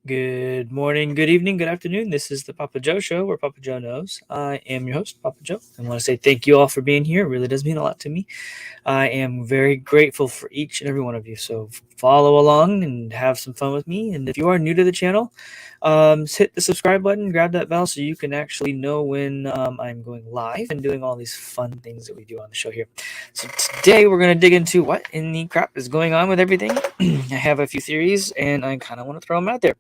Good morning, good evening, good afternoon. This is the Papa Joe Show, where Papa Joe knows. I am your host, Papa Joe. I want to say thank you all for being here. It really does mean a lot to me. I am very grateful for each and every one of you. So follow along and have some fun with me. And if you are new to the channel, just hit the subscribe button, grab that bell so you can actually know when I'm going live and doing all these fun things that we do on the show here. So today we're going to dig into what in the crap is going on with everything. I have a few theories and I kind of want to throw them out there.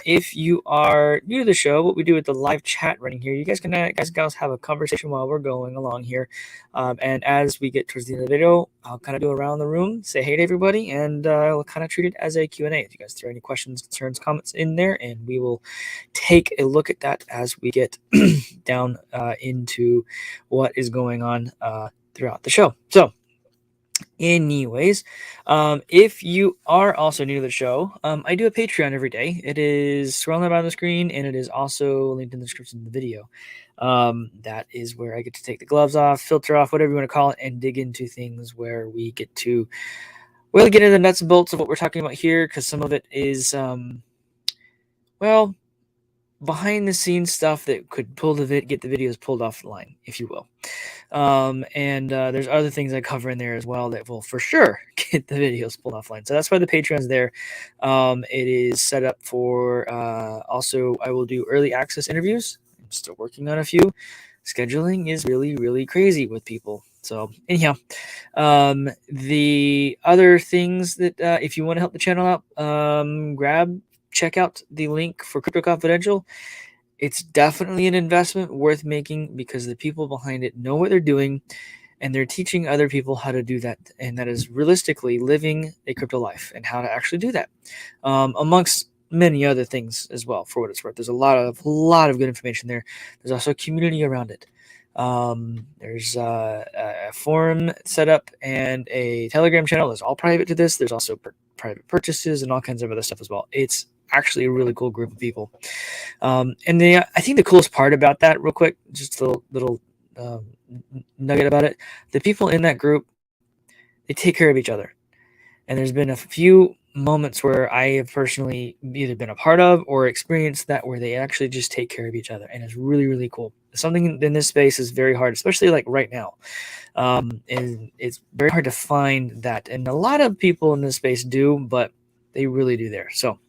If you are new to the show, what we do with the live chat running here, you guys can guys have a conversation while we're going along here. And as we get towards the end of the video, I'll kind of do around the room, say hey to everybody, and I'll kind of treat it as a Q&A. If you guys throw any questions, concerns, comments in there, and we will take a look at that as we get down into what is going on throughout the show. So anyways, if you are also new to the show, I do a Patreon every day. It is scrolling about on the screen, and it is also linked in the description of the video. That is where I get to take the gloves off, filter off, whatever you want to call it, and dig into things where we get to really get into the nuts and bolts of what we're talking about here, because some of it is, well, behind the scenes stuff that could get the videos pulled off the line, if you will. And there's other things I cover in there as well that will for sure get the videos pulled offline. So that's why the Patreon's there. It is set up for also I will do early access interviews. I'm still working on a few. Scheduling is really, really crazy with people. So anyhow, the other things that if you want to help the channel out, check out the link for Crypto Confidential. It's definitely an investment worth making because the people behind it know what they're doing and they're teaching other people how to do that. And that is realistically living a crypto life and how to actually do that, amongst many other things as well, for what it's worth. There's a lot of good information there. There's also a community around it. There's a forum set up and a Telegram channel that's all private to this. There's also private purchases and all kinds of other stuff as well. It's actually a really cool group of people. And I think the coolest part about that, real quick, just a little nugget about it, the people in that group, they take care of each other. And there's been a few moments where I have personally either been a part of or experienced that where they actually just take care of each other. And it's really, really cool. Something in this space is very hard, especially like right now. And it's very hard to find that. And a lot of people in this space do, but they really do there. So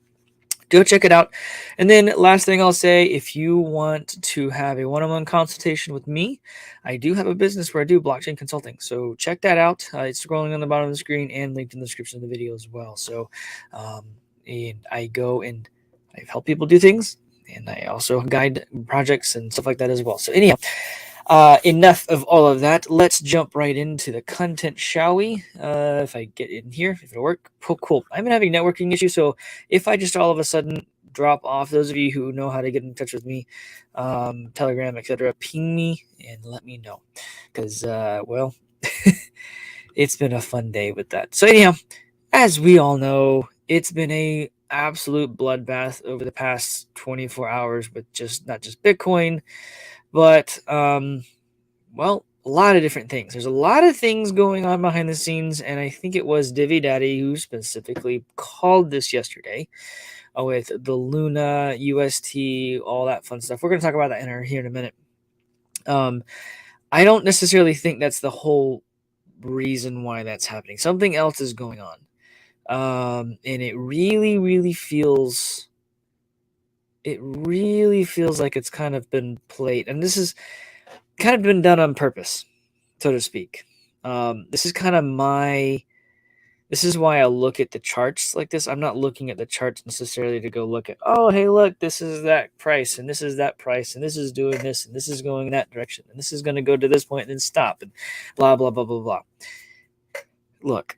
go check it out. And then last thing I'll say, if you want to have a one-on-one consultation with me, I do have a business where I do blockchain consulting. So check that out. It's scrolling on the bottom of the screen and linked in the description of the video as well. So and I go and I help people do things, and I also guide projects and stuff like that as well. So anyhow, enough of all of that. Let's jump right into the content, shall we? If I get in here, if it'll work. Cool. I've been having networking issues, so if I just all of a sudden drop off, those of you who know how to get in touch with me, Telegram, etc., ping me and let me know. Because, well, it's been a fun day with that. So anyhow, as we all know, it's been a absolute bloodbath over the past 24 hours with not just Bitcoin, but well, a lot of different things. There's a lot of things going on behind the scenes, and I think it was Divi Daddy who specifically called this yesterday with the Luna, UST, all that fun stuff. We're going to talk about that here in a minute. I don't necessarily think that's the whole reason why that's happening. Something else is going on. And it really, really feels like it's kind of been played, and this is kind of been done on purpose, so to speak. This is why I look at the charts like this. I'm not looking at the charts necessarily to go look at, oh, hey, look, this is that price, and this is that price, and this is doing this, and this is going in that direction, and this is going to go to this point and then stop, and blah, blah, blah, blah, blah. Look,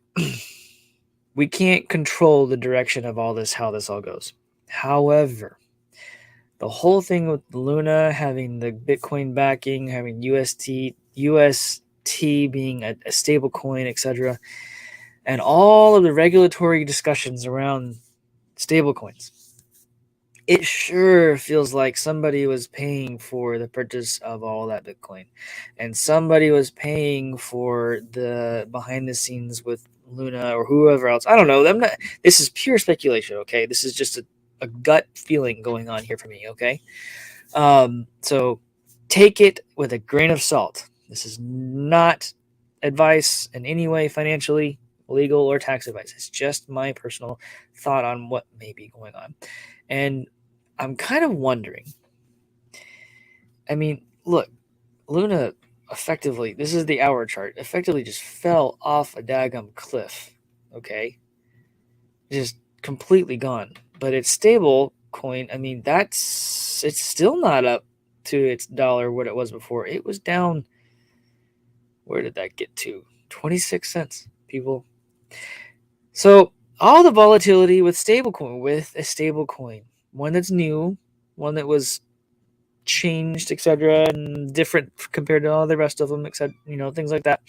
we can't control the direction of all this, how this all goes. However, the whole thing with Luna having the Bitcoin backing, having UST being a stable coin, etc., and all of the regulatory discussions around stable coins, it sure feels like somebody was paying for the purchase of all that Bitcoin, and somebody was paying for the behind the scenes with Luna or whoever else. I don't know. This is pure speculation, okay? This is just a gut feeling going on here for me. Okay, so take it with a grain of salt. This is not advice in any way, financially, legal, or tax advice. It's just my personal thought on what may be going on. And I'm kind of wondering. I mean, look, Luna effectively, this is the hour chart, effectively just fell off a daggum cliff. Okay? Just completely gone. But it's stable coin. I mean, it's still not up to its dollar what it was before. It was down. Where did that get to? 26 cents, people. So all the volatility with a stable coin, one that's new, one that was changed, etc., and different compared to all the rest of them, except things like that.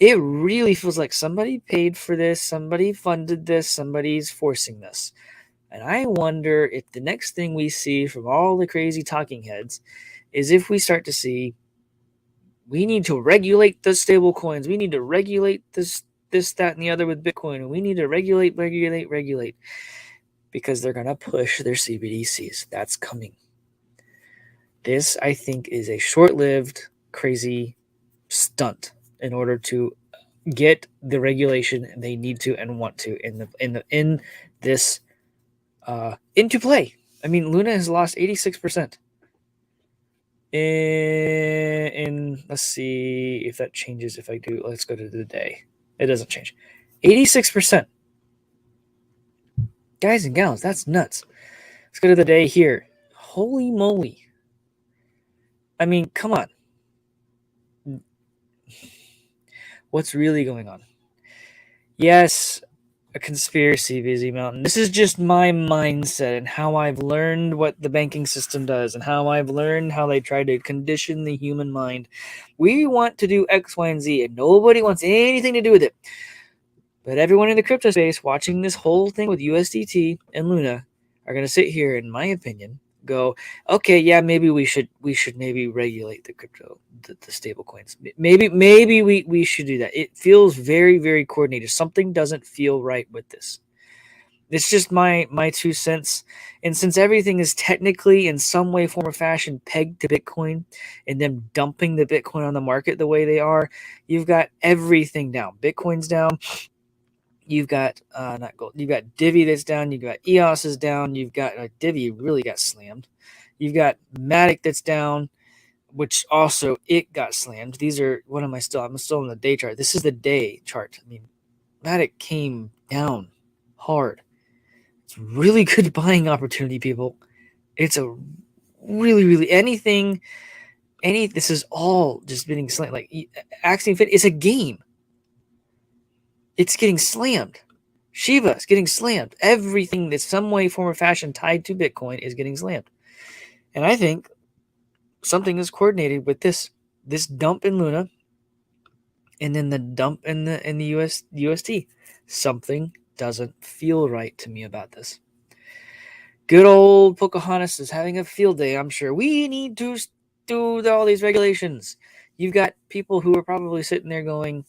It really feels like somebody paid for this, somebody funded this, somebody's forcing this. And I wonder if the next thing we see from all the crazy talking heads is if we start to see we need to regulate the stable coins. We need to regulate this, that, and the other with Bitcoin. And we need to regulate. Because they're going to push their CBDCs. That's coming. This, I think, is a short-lived, crazy stunt in order to get the regulation they need to and want to in this into play. I mean, Luna has lost 86%. And let's see if that changes. If I do, let's go to the day. It doesn't change. 86%. Guys and gals, that's nuts. Let's go to the day here. Holy moly. I mean, come on. What's really going on? Yes, a conspiracy, Busy Mountain. This is just my mindset and how I've learned what the banking system does and how I've learned how they try to condition the human mind. We want to do X, Y, and Z, and nobody wants anything to do with it. But everyone in the crypto space watching this whole thing with USDT and Luna are going to sit here, in my opinion, go, okay, yeah, maybe we should maybe regulate the crypto, the stable coins. Maybe we should do that. It feels very, very coordinated. Something doesn't feel right with this. It's just my 2 cents. And since everything is technically in some way, form, or fashion pegged to Bitcoin and them dumping the Bitcoin on the market the way they are, you've got everything down. Bitcoin's down. You've got not gold. You've got Divi that's down. You've got EOS is down. You've got Divi really got slammed. You've got Matic that's down, which also it got slammed. These are what am I still? I'm still on the day chart. This is the day chart. I mean, Matic came down hard. It's really good buying opportunity, people. It's a really anything. This is all just getting slammed. Like Axiom Fit, it's a game. It's getting slammed. Shiba is getting slammed. Everything that's some way, form, or fashion tied to Bitcoin is getting slammed. And I think something is coordinated with this dump in Luna and then the dump in the USD. Something doesn't feel right to me about this. Good old Pocahontas is having a field day, I'm sure. We need to do all these regulations. You've got people who are probably sitting there going,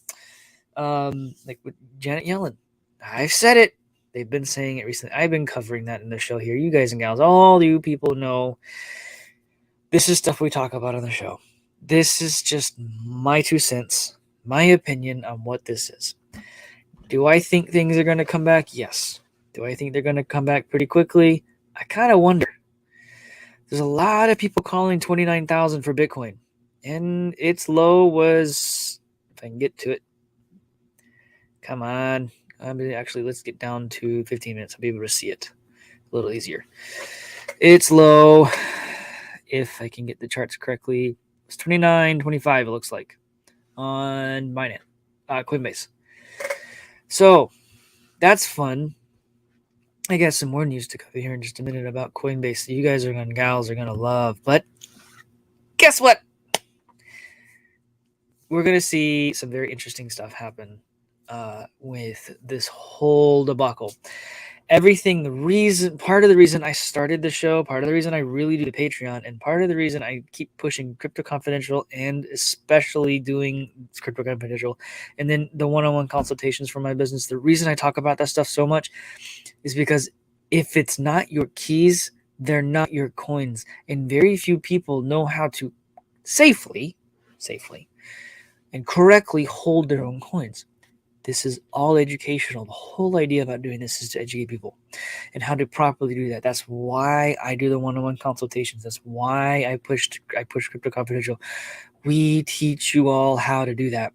like with Janet Yellen. I've said it. They've been saying it recently. I've been covering that in the show here. You guys and gals, all you people know this is stuff we talk about on the show. This is just my 2 cents, my opinion on what this is. Do I think things are going to come back? Yes. Do I think they're going to come back pretty quickly? I kind of wonder. There's a lot of people calling 29,000 for Bitcoin, and its low was, if I can get to it, come on. Actually, let's get down to 15 minutes. I'll be able to see it a little easier. It's low. If I can get the charts correctly, it's 29.25, it looks like, on Binance, Coinbase. So that's fun. I got some more news to cover here in just a minute about Coinbase that you guys gals are going to love. But guess what? We're going to see some very interesting stuff happen with this whole debacle. Part of the reason I started the show, part of the reason I really do the Patreon, and part of the reason I keep pushing Crypto Confidential and especially doing Crypto Confidential and then the one-on-one consultations for my business, the reason I talk about that stuff so much is because If it's not your keys, they're not your coins. And very few people know how to safely, and correctly hold their own coins. This is all educational. The whole idea about doing this is to educate people and how to properly do that. That's why I do the one-on-one consultations. That's why I push Crypto Confidential. We teach you all how to do that.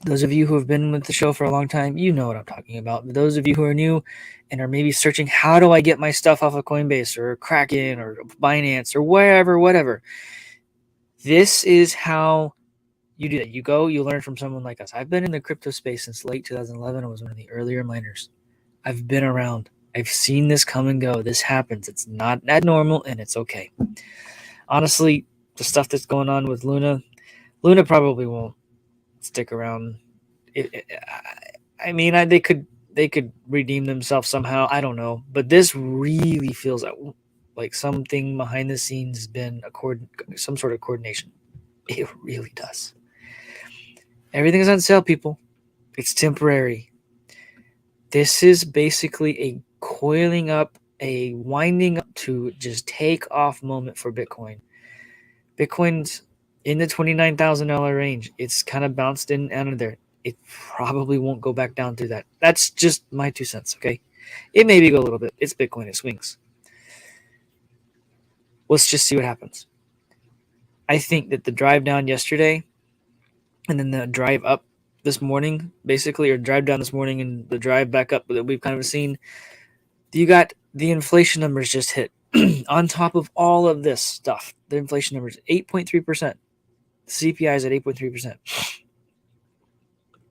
Those of you who have been with the show for a long time, you know what I'm talking about. But those of you who are new and are maybe searching, how do I get my stuff off of Coinbase or Kraken or Binance or wherever, whatever, this is how you do that. You go, you learn from someone like us. I've been in the crypto space since late 2011. I was one of the earlier miners. I've been around. I've seen this come and go. This happens. It's not abnormal, and it's okay. Honestly, the stuff that's going on with Luna probably won't stick around. They could redeem themselves somehow. I don't know, but this really feels like something behind the scenes has been some sort of coordination. It really does. Everything is on sale, people. It's temporary. This is basically a coiling up, a winding up to just take off moment for Bitcoin. Bitcoin's in the $29,000 range. It's kind of bounced in and out of there. It probably won't go back down to that. That's just my 2 cents, okay? It maybe go a little bit. It's Bitcoin. It swings. Let's just see what happens. I think that the drive down yesterday and then the drive up this morning, basically, or drive down this morning and the drive back up that we've kind of seen, you got the inflation numbers just hit. On top of all of this stuff, the inflation numbers 8.3%. The CPI is at 8.3%.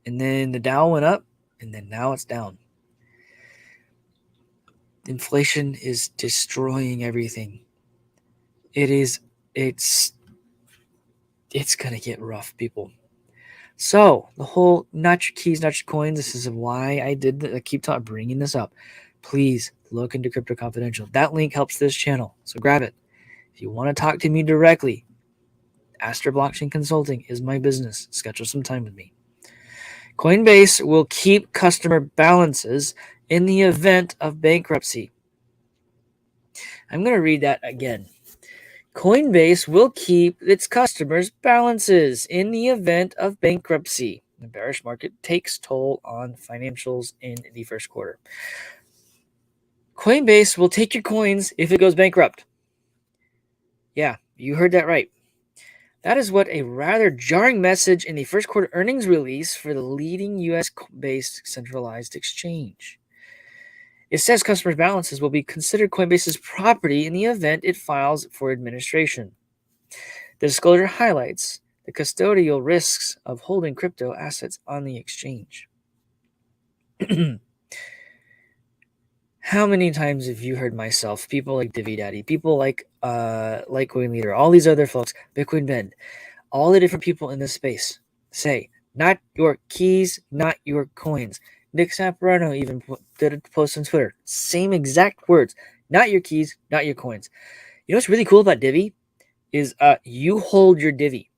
And then the Dow went up, and then now it's down. Inflation is destroying everything. It's going to get rough, people. So the whole not your keys, not your coins. This is why I keep bringing this up. Please look into Crypto Confidential. That link helps this channel, so grab it. If you want to talk to me directly, Aster Blockchain Consulting is my business. Schedule some time with me. Coinbase will keep customer balances in the event of bankruptcy. I'm going to read that again. Coinbase will keep its customers' balances in the event of bankruptcy. The bearish market takes toll on financials in the first quarter. Coinbase will take your coins if it goes bankrupt. Yeah, you heard that right. That is what a rather jarring message in the first quarter earnings release for the leading US-based centralized exchange. It says customers' balances will be considered Coinbase's property in the event it files for administration. The disclosure highlights the custodial risks of holding crypto assets on the exchange. How many times have you heard myself, people like DiviDaddy, people like Litecoin Leader, all these other folks, Bitcoin Bend, all the different people in this space say, not your keys, not your coins. Nick Samperano even did a post on Twitter. Same exact words. Not your keys, not your coins. You know what's really cool about Divi? Is you hold your Divi.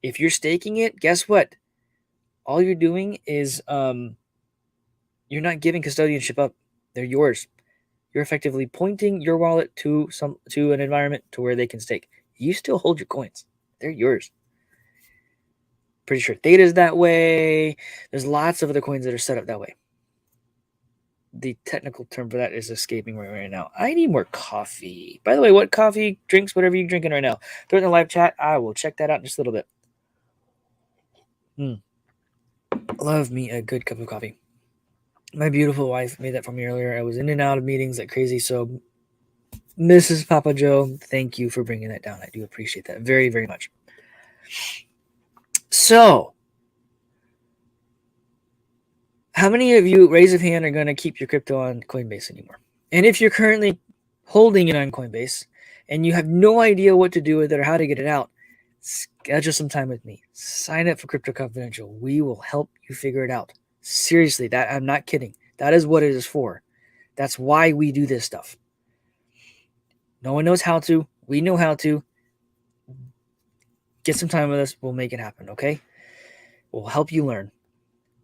If you're staking it, guess what? All you're doing is you're not giving custodianship up. They're yours. You're effectively pointing your wallet to an environment to where they can stake. You still hold your coins. They're yours. Pretty sure Theta is that way. There's lots of other coins that are set up that way. The technical term for that is escaping right now. I need more coffee. By the way, what coffee, drinks, whatever you're drinking right now, throw it in the live chat. I will check that out in just a little bit. Love me a good cup of coffee. My beautiful wife made that for me earlier. I was in and out of meetings like crazy. So, Mrs. Papa Joe, thank you for bringing that down. I do appreciate that very, very much. So, how many of you, raise of hand, are going to keep your crypto on Coinbase anymore? And if you're currently holding it on Coinbase and you have no idea what to do with it or how to get it out, schedule some time with me. Sign up for Crypto Confidential. We will help you figure it out. Seriously, that I'm not kidding. That is what it is for. That's why we do this stuff. No one knows how to. We know how to. Get some time with us. We'll make it happen, okay? We'll help you learn.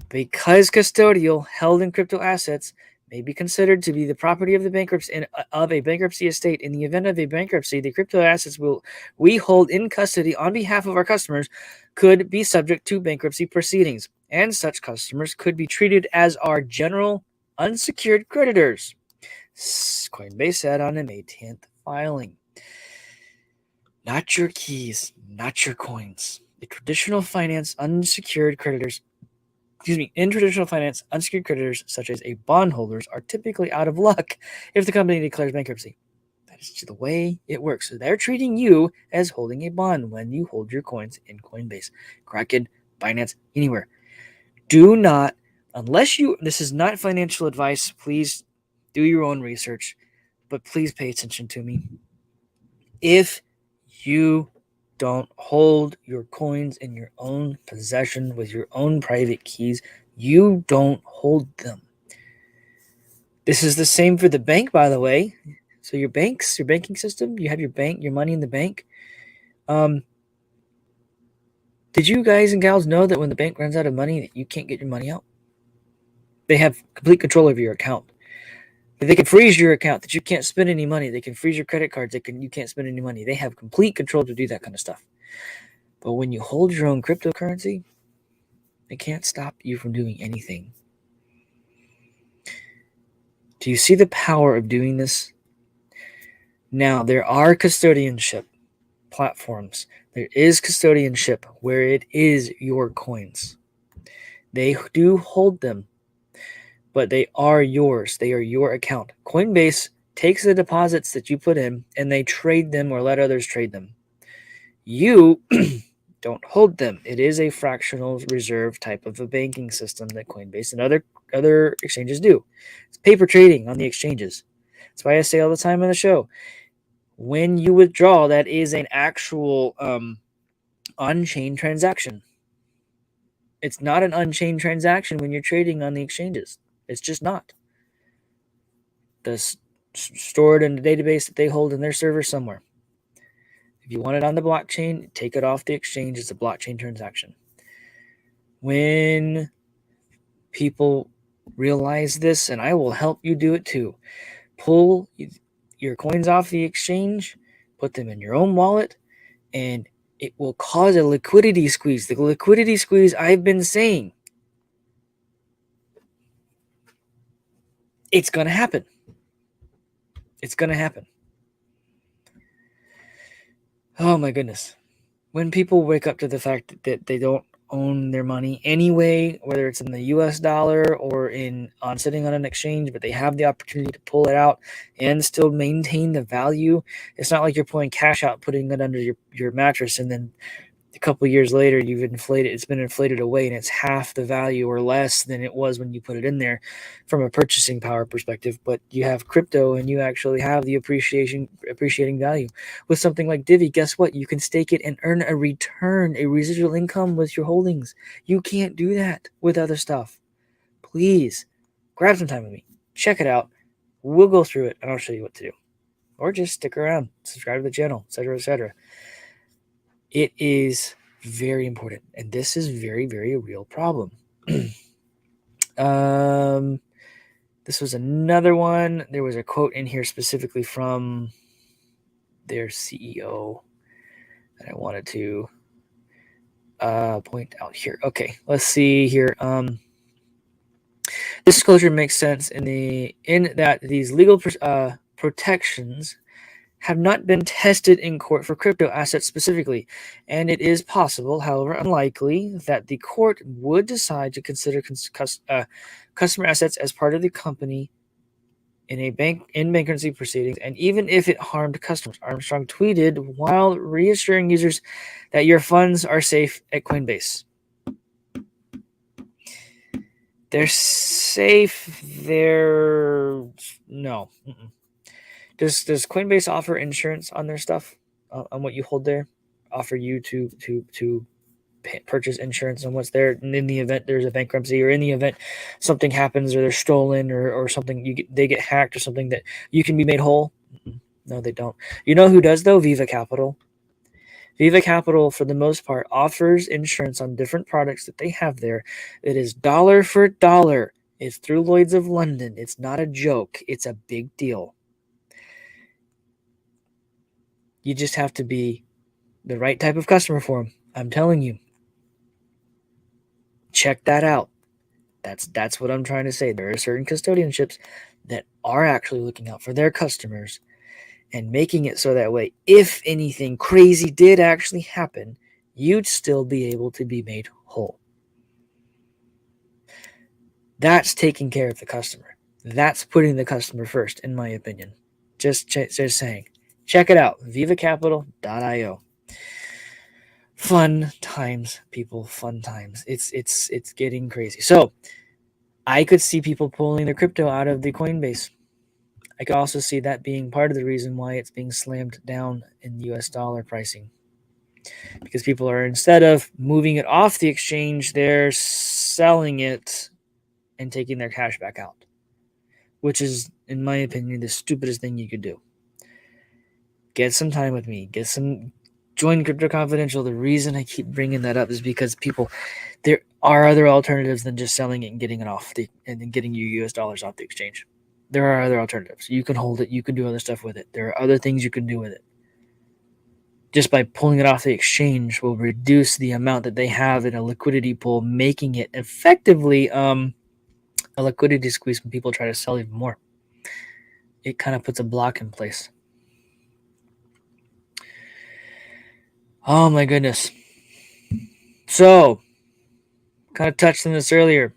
Because custodial held in crypto assets may be considered to be the property of the bankruptcy of a bankruptcy estate. In the event of a bankruptcy, the crypto assets we hold in custody on behalf of our customers could be subject to bankruptcy proceedings, and such customers could be treated as our general unsecured creditors, Coinbase said on a May 10th filing. Not your keys, not your coins. In traditional finance, unsecured creditors such as a bondholders are typically out of luck if the company declares bankruptcy. That is the way it works. So they're treating you as holding a bond when you hold your coins in Coinbase, Kraken, Binance, anywhere. Do not, this is not financial advice. Please do your own research, but please pay attention to me. If you don't hold your coins in your own possession with your own private keys, you don't hold them. This is the same for the bank, by the way. So your banking system, you have your money in the bank. Did you guys and gals know that when the bank runs out of money, that you can't get your money out? They have complete control over your account. They can freeze your account, that you can't spend any money. They can freeze your credit cards. You can't spend any money. They have complete control to do that kind of stuff. But when you hold your own cryptocurrency, they can't stop you from doing anything. Do you see the power of doing this? Now, there are custodianship platforms. There is custodianship where it is your coins. They do hold them, but they are yours. They are your account. Coinbase takes the deposits that you put in and they trade them or let others trade them. You don't hold them. It is a fractional reserve type of a banking system that Coinbase and other exchanges do. It's paper trading on the exchanges. That's why I say all the time on the show, when you withdraw, that is an actual on-chain transaction. It's not an on-chain transaction when you're trading on the exchanges. It's just not. It's stored in a database that they hold in their server somewhere. If you want it on the blockchain, take it off the exchange. It's a blockchain transaction. When people realize this, and I will help you do it too, pull your coins off the exchange, put them in your own wallet, and it will cause a liquidity squeeze. The liquidity squeeze I've been saying, it's going to happen. It's going to happen. Oh my goodness. When people wake up to the fact that they don't own their money anyway, whether it's in the US dollar or on sitting on an exchange, but they have the opportunity to pull it out and still maintain the value. It's not like you're pulling cash out, putting it under your mattress, and then a couple of years later it's been inflated away and it's half the value or less than it was when you put it in there from a purchasing power perspective. But you have crypto and you actually have the appreciating value. With something like Divi, guess what? You can stake it and earn a return, a residual income with your holdings. You can't do that with other stuff. Please grab some time with me, check it out. We'll go through it and I'll show you what to do, or just stick around, subscribe to the channel, etc., etc. It is very important, and this is very, very real problem. This was another one. There was a quote in here specifically from their CEO that I wanted to point out here. Okay, let's see here. This disclosure makes sense in that these legal protections have not been tested in court for crypto assets specifically, and it is possible, however unlikely, that the court would decide to consider customer assets as part of the company in bankruptcy proceedings, and even if it harmed customers. Armstrong tweeted while reassuring users that your funds are safe at Coinbase. They're safe. No. Does Coinbase offer insurance on their stuff, on what you hold there? Offer you to purchase insurance on what's there in the event there's a bankruptcy, or in the event something happens or they're stolen or something, they get hacked or something, that you can be made whole? No, they don't. You know who does though? Viva Capital. Viva Capital, for the most part, offers insurance on different products that they have there. It is dollar for dollar It's through Lloyd's of London. It's not a joke. It's a big deal. You just have to be the right type of customer for them. I'm telling you. Check that out. That's what I'm trying to say. There are certain custodianships that are actually looking out for their customers and making it so that way, if anything crazy did actually happen, you'd still be able to be made whole. That's taking care of the customer. That's putting the customer first, in my opinion. Just saying. Check it out, vivacapital.io. Fun times, people. Fun times. It's getting crazy. So I could see people pulling their crypto out of the Coinbase. I could also see that being part of the reason why it's being slammed down in US dollar pricing. Because people are, instead of moving it off the exchange, they're selling it and taking their cash back out, which is, in my opinion, the stupidest thing you could do. Get some time with me. Join Crypto Confidential. The reason I keep bringing that up is because there are other alternatives than just selling it and getting it off and then getting your US dollars off the exchange. There are other alternatives. You can hold it. You can do other stuff with it. There are other things you can do with it. Just by pulling it off the exchange will reduce the amount that they have in a liquidity pool, making it effectively a liquidity squeeze when people try to sell even more. It kind of puts a block in place. Oh my goodness. So, kind of touched on this earlier.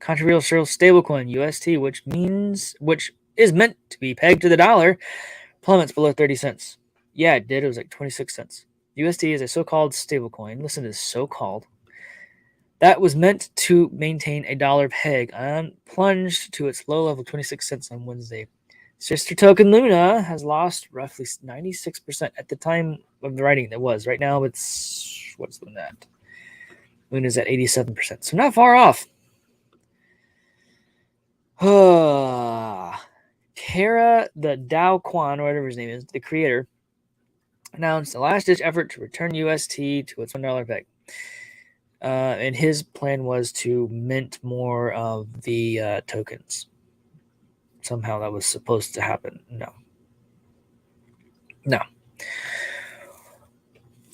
Controversial stablecoin UST, which is meant to be pegged to the dollar, plummets below 30 cents. Yeah, it did. It was like 26 cents. USD is a so-called stablecoin. Listen to this, so-called. That was meant to maintain a dollar peg and plunged to its low level 26 cents on Wednesday. Sister token Luna has lost roughly 96% at the time of the writing. That was. Right now it's, what's that? Luna's at 87%. So not far off. Terra, the Dao Quan, or whatever his name is, the creator, announced a last-ditch effort to return UST to its $1 peg. And his plan was to mint more of the tokens. Somehow that was supposed to happen. No.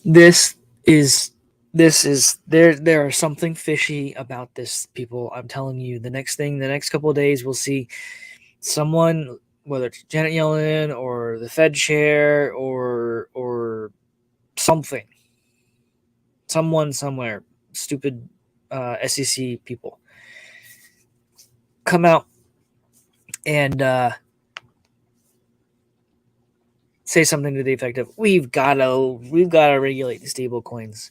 This is there are something fishy about this, people. I'm telling you, the next couple of days we'll see someone, whether it's Janet Yellen or the Fed chair or something, someone somewhere, stupid SEC people, come out and say something to the effect of, we've got to regulate the stable coins.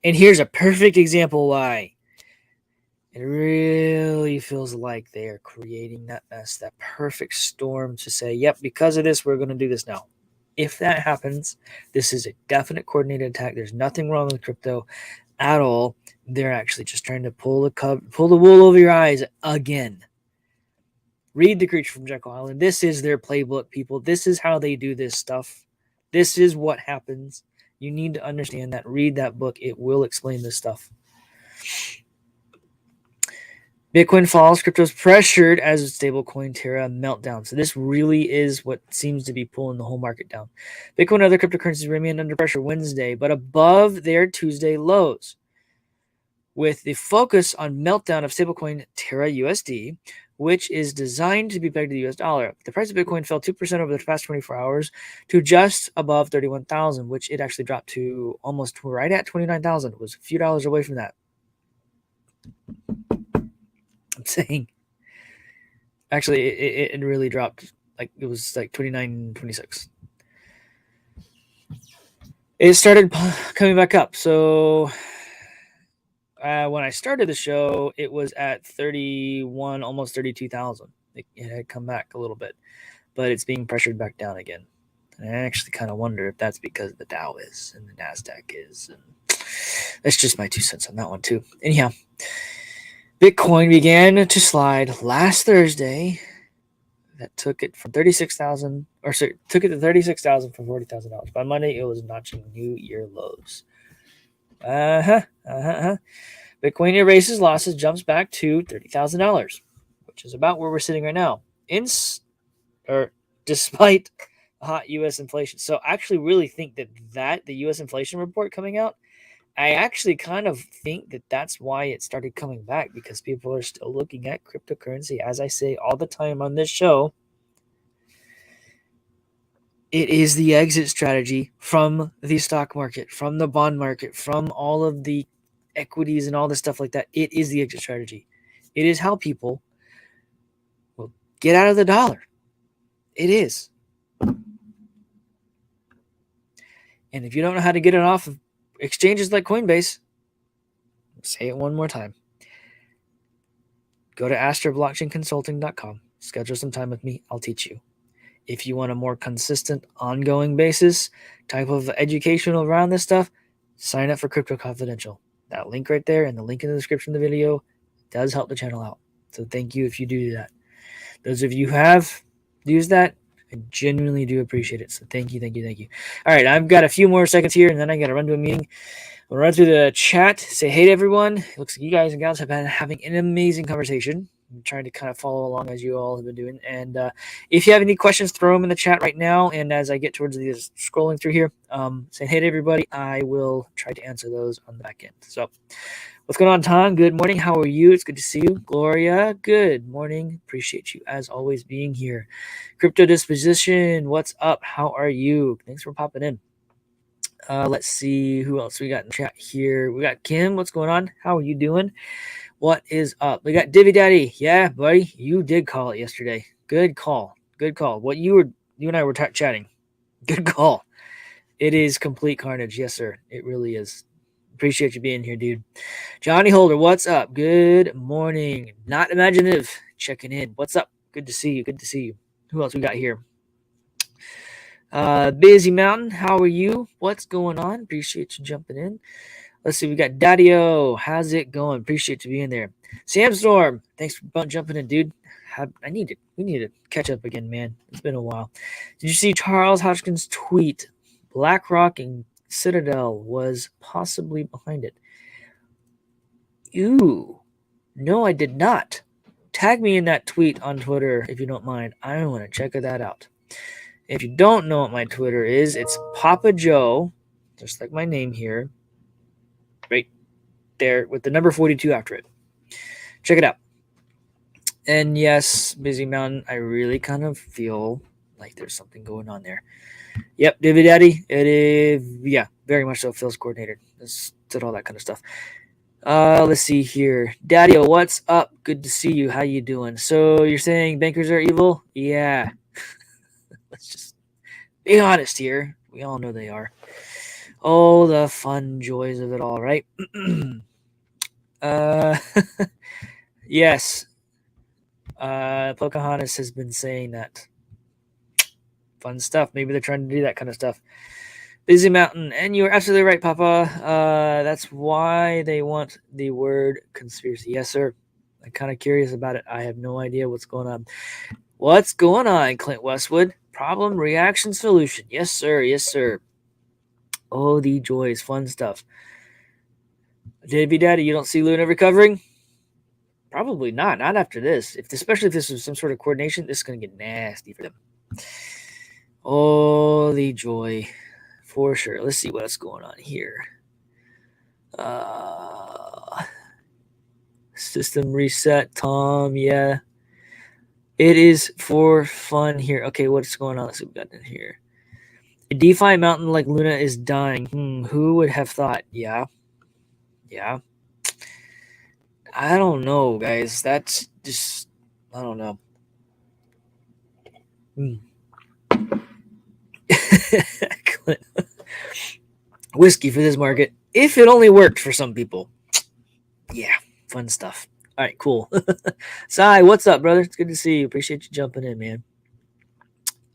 And here's a perfect example why. It really feels like they are creating that mess, that perfect storm to say, yep, because of this, we're going to do this now. If that happens, this is a definite coordinated attack. There's nothing wrong with crypto at all. They're actually just trying to pull the wool over your eyes again. Read The Creature from Jekyll Island. This is their playbook, people. This is how they do this stuff. This is what happens. You need to understand that. Read that book. It will explain this stuff. Bitcoin falls, crypto's pressured as stablecoin Terra meltdown. So this really is what seems to be pulling the whole market down. Bitcoin and other cryptocurrencies remained under pressure Wednesday, but above their Tuesday lows, with the focus on meltdown of stablecoin Terra USD, which is designed to be pegged to the US dollar. The price of Bitcoin fell 2% over the past 24 hours to just above 31,000, which it actually dropped to almost right at 29,000. It was a few dollars away from that. I'm saying, actually, it really dropped. Like, it was like 29.26. It started coming back up. So when I started the show, it was at 31, almost 32,000. It had come back a little bit, but it's being pressured back down again. And I actually kind of wonder if that's because the Dow is and the NASDAQ is. And that's just my 2 cents on that one, too. Anyhow, Bitcoin began to slide last Thursday. That took it from 36,000, or sorry, took it to 36,000 from $40,000. By Monday, it was notching new year lows. Bitcoin erases losses, jumps back to $30,000, which is about where we're sitting right now. Despite hot U.S. inflation. So I actually really think that the U.S. inflation report coming out, I actually kind of think that that's why it started coming back, because people are still looking at cryptocurrency. As I say all the time on this show, it is the exit strategy from the stock market, from the bond market, from all of the equities and all this stuff like that. It is the exit strategy. It is how people will get out of the dollar. It is. And if you don't know how to get it off of exchanges like Coinbase, say it one more time. Go to astrablockchainconsulting.com. Schedule some time with me. I'll teach you. If you want a more consistent, ongoing basis type of educational around this stuff, sign up for Crypto Confidential. That link right there and the link in the description of the video does help the channel out. So thank you if you do that. Those of you who have used that, I genuinely do appreciate it. So thank you, thank you, thank you. All right, I've got a few more seconds here, and then I got to run to a meeting. We'll run through the chat, say hey to everyone. It looks like you guys and gals have been having an amazing conversation. I'm trying to kind of follow along as you all have been doing. And if you have any questions, throw them in the chat right now. And as I get towards the scrolling through here, say hey to everybody. I will try to answer those on the back end. So what's going on, Tom? Good morning. How are you? It's good to see you. Gloria, good morning. Appreciate you, as always, being here. Crypto Disposition, what's up? How are you? Thanks for popping in. Let's see who else we got in the chat here. We got Kim. What's going on? How are you doing? What is up? We got Divvy Daddy. Yeah, buddy, you did call it yesterday. Good call. Good call. You and I were chatting. Good call. It is complete carnage. Yes, sir. It really is. Appreciate you being here, dude. Johnny Holder, what's up? Good morning. Not Imaginative checking in. What's up? Good to see you. Good to see you. Who else we got here? Busy Mountain, how are you? What's going on? Appreciate you jumping in. Let's see, we got Daddy-O. How's it going? Appreciate you being there. Sam Storm, thanks for jumping in, dude. We need to catch up again, man. It's been a while. Did you see Charles Hodgkin's tweet? BlackRock and Citadel was possibly behind it. Ooh, no, I did not. Tag me in that tweet on Twitter if you don't mind. I want to check that out. If you don't know what my Twitter is, it's Papa Joe, just like my name here, right there with the number 42 after it. Check it out. And yes, Busy Mountain, I really kind of feel like there's something going on there. Yep, Divvy Daddy, it is, yeah, very much so feels coordinated. Did all that kind of stuff. Let's see here. Daddy-O, what's up? Good to see you. How you doing? So you're saying bankers are evil? Yeah. Let's just be honest here. We all know they are. Oh, the fun joys of it all, right? Yes. Pocahontas has been saying that. Fun stuff. Maybe they're trying to do that kind of stuff. Busy Mountain, and you're absolutely right, Papa. That's why they want the word conspiracy. Yes, sir. I'm kind of curious about it. I have no idea what's going on. What's going on, Clint Westwood? Problem, reaction, solution. Yes, sir. Yes, sir. Oh, the joys. Fun stuff. Davey Daddy, you don't see Luna recovering? Probably not. Not after this. Especially if this was some sort of coordination, this is going to get nasty for them. Oh, the joy. For sure. Let's see what's going on here. System reset, Tom. Yeah. It is for fun here. Okay, what's going on? Let's see what we got in here. A DeFi mountain like Luna is dying. Who would have thought? Yeah. Yeah. I don't know, guys. That's just, I don't know. Whiskey for this market. If it only worked for some people. Yeah, fun stuff. All right, cool. Sai, what's up, brother? It's good to see you. Appreciate you jumping in, man.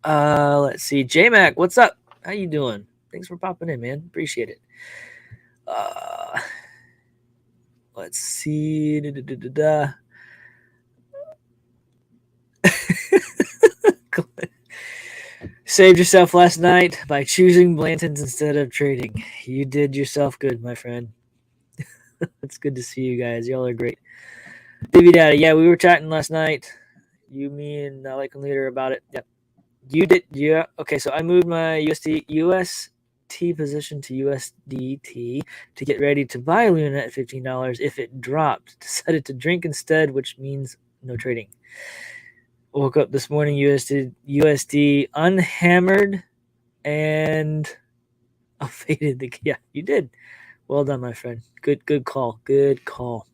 Let's see. J-Mac, what's up? How you doing? Thanks for popping in, man. Appreciate it. Let's see. Saved yourself last night by choosing Blanton's instead of trading. You did yourself good, my friend. It's good to see you guys. Y'all are great. Baby Daddy, yeah, we were chatting last night. You, me, and Like and Leader about it. Yep. You did, yeah. Okay, so I moved my UST position to USDT to get ready to buy Luna at $15 if it dropped. Decided to drink instead, which means no trading. Woke up this morning, USD unhammered and faded. Yeah, you did. Well done, my friend. Good call. Good call.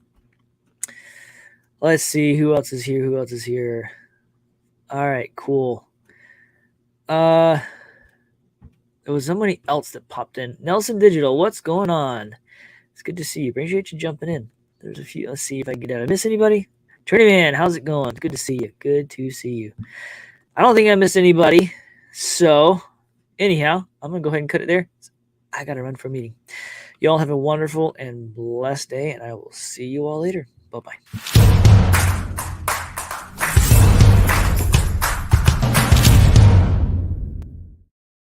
Let's see who else is here. All right, cool. There was somebody else that popped in. Nelson Digital, what's going on? It's good to see you. Appreciate you jumping in. There's a few. Let's see if I can get out. I miss anybody? Journeyman, how's it going? Good to see you. Good to see you. I don't think I missed anybody. So, anyhow, I'm going to go ahead and cut it there. I got to run for a meeting. Y'all have a wonderful and blessed day, and I will see you all later. Bye-bye.